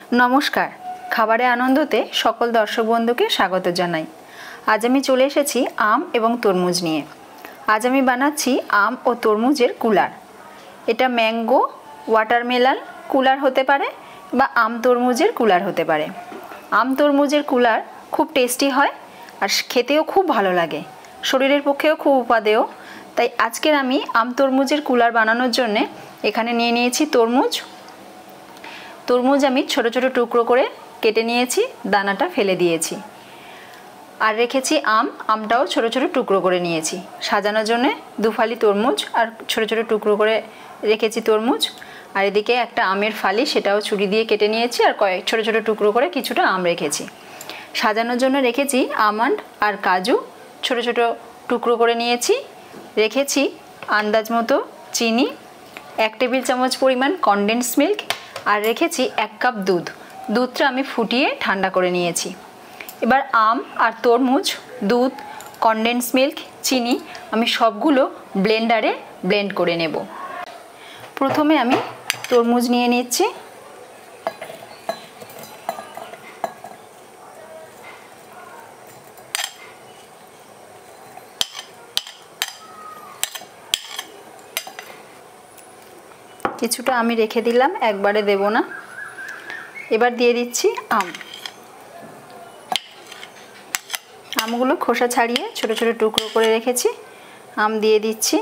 नमस्कार खाबारे आनंदते सकल दर्शक बंधुके स्वागत जानाई। आज आमी चले एसेछि आम एवं तरमुज निये। आज आमी बानाच्छि आम ओ तरमुजेर कुलार। एटा मैंगो वाटारमेलन कुलार होते पारे बा आम तरमुजेर कुलार होते पारे। आम तरमुजेर कुलार खूब टेस्टी हय आर खेतेओ खूब भालो लागे, शरीरेर पक्षेओ खूब उपादेय। ताई आजकेर आमी आम तरमुजेर कुलार बानानोर जन्य एखाने निये नियेछि तरमुज। तरमुज आमी छोटो छोटो टुकरो करे केटे नियेछि, दानाटा फेले दियेछि और रेखेछि आम। आमटाओ छोटो छोटो टुकरो करे नियेछि। साजानोर जन्य दु फाली तरमुज और छोटो छोटो टुकरो करे रेखेछि तरमुज। और एदिके एकटा आमेर फाली सेटाओ छुरी दिये केटे नियेछि और कयेक छोटो छोटो टुकरो करे किछुटा आम रेखेछि। साजानोर जन्य रेखेछि आमंड और काजू छोटो छोटो टुकरो करे नियेछि। रेखेछि आन्दाज मतो चीनी, 1 टेबिल चामच परिमाण कन्डेंस मिल्क और रेखेछि 1 कप दूध। दूधटा आमी फुटिए ठंडा करे नियेछि। एबार आम और तरमुज, दूध, कन्डेंस मिल्क, चीनी आमी सबगुलो ब्लेंडारे ब्लेंड करे नेब। प्रथमे आमी तरमुज निये निচ্ছি। কিছুটা আমি রেখে দিলাম, একবারে দেব না। এবার দিয়ে দিচ্ছি আম। আমগুলো খোসা ছাড়িয়ে ছোট ছোট টুকরো করে রেখেছি। আম দিয়ে দিচ্ছি।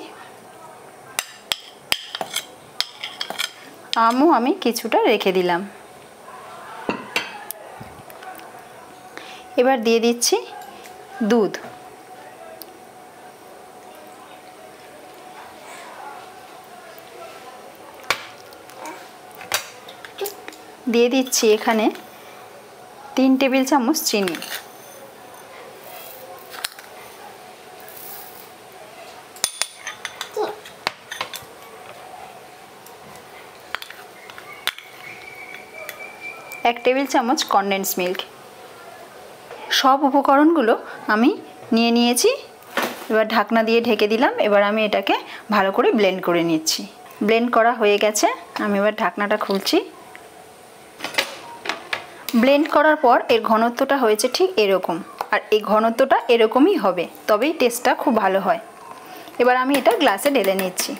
আমও আমি কিছুটা রেখে দিলাম। এবার দিয়ে দিচ্ছি দুধ। দিয়ে দিচ্ছি এখানে 3 টেবিল চামচ চিনি। एक टेबिल चामच कन्डेंस मिल्क। सब उपकरणगुलो आमी निये निয়েছি। এবার ঢাকনা দিয়ে ঢেকে দিলাম। এবার আমি এটাকে ভালো করে ব্লেন্ড করে নিচ্ছি। ব্লেন্ড করা হয়ে গেছে। আমি এবার ঢাকনাটা খুলছি। ব্লেন্ড করার পর এর ঘনত্বটা হয়েছে ঠিক এরকম, আর এই ঘনত্বটা এরকমই হবে, তবেই টেস্টটা খুব ভালো হয়। এবার আমি এটা গ্লাসে ঢেলে নিচ্ছি।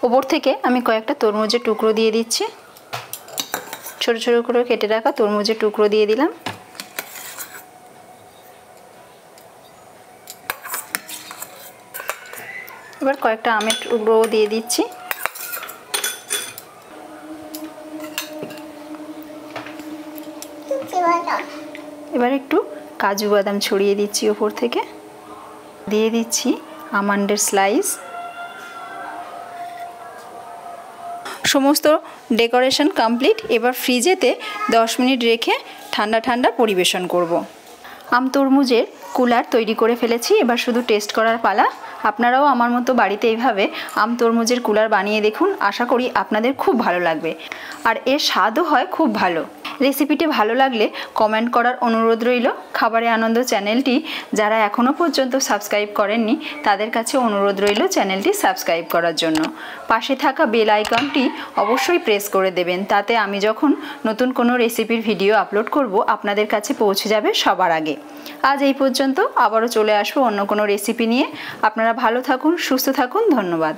ওপর থেকে আমি কয়েকটা তরমুজের টুকরো দিয়ে দিচ্ছি। ছোট ছোট করে কেটে রাখা তরমুজের টুকরো দিয়ে দিলাম। এবার কয়েকটা আমের টুকরো দিয়ে দিচ্ছি। এবার একটু কাজু বাদাম ছড়িয়ে দিচ্ছি উপর থেকে। দিয়ে দিচ্ছি আমন্ডের স্লাইস। সমস্ত ডেকোরেশন কমপ্লিট। এবার ফ্রিজেতে 10 মিনিট রেখে ঠান্ডা ঠান্ডা পরিবেশন করব। আম তরমুজের কুলার তৈরি করে ফেলেছি। এবার শুধু টেস্ট করার পালা। আপনারাও আমার মতো বাড়িতে এইভাবে আম তরমুজের কুলার বানিয়ে দেখুন। আশা করি আপনাদের খুব ভালো লাগবে আর এর স্বাদও হয় খুব ভালো। রেসিপিটি ভালো লাগলে কমেন্ট করার অনুরোধ রইল। খাবারে আনন্দ চ্যানেলটি যারা এখনও পর্যন্ত সাবস্ক্রাইব করেননি তাদের কাছে অনুরোধ রইল চ্যানেলটি সাবস্ক্রাইব করার জন্য। পাশে থাকা বেল আইকনটি অবশ্যই প্রেস করে দেবেন, তাতে আমি যখন নতুন কোনো রেসিপির ভিডিও আপলোড করব আপনাদের কাছে পৌঁছে যাবে সবার আগে। আজ এই পর্যন্ত, আবারও চলে আসবো অন্য কোনো রেসিপি নিয়ে। আপনারা ভালো থাকুন, সুস্থ থাকুন। ধন্যবাদ।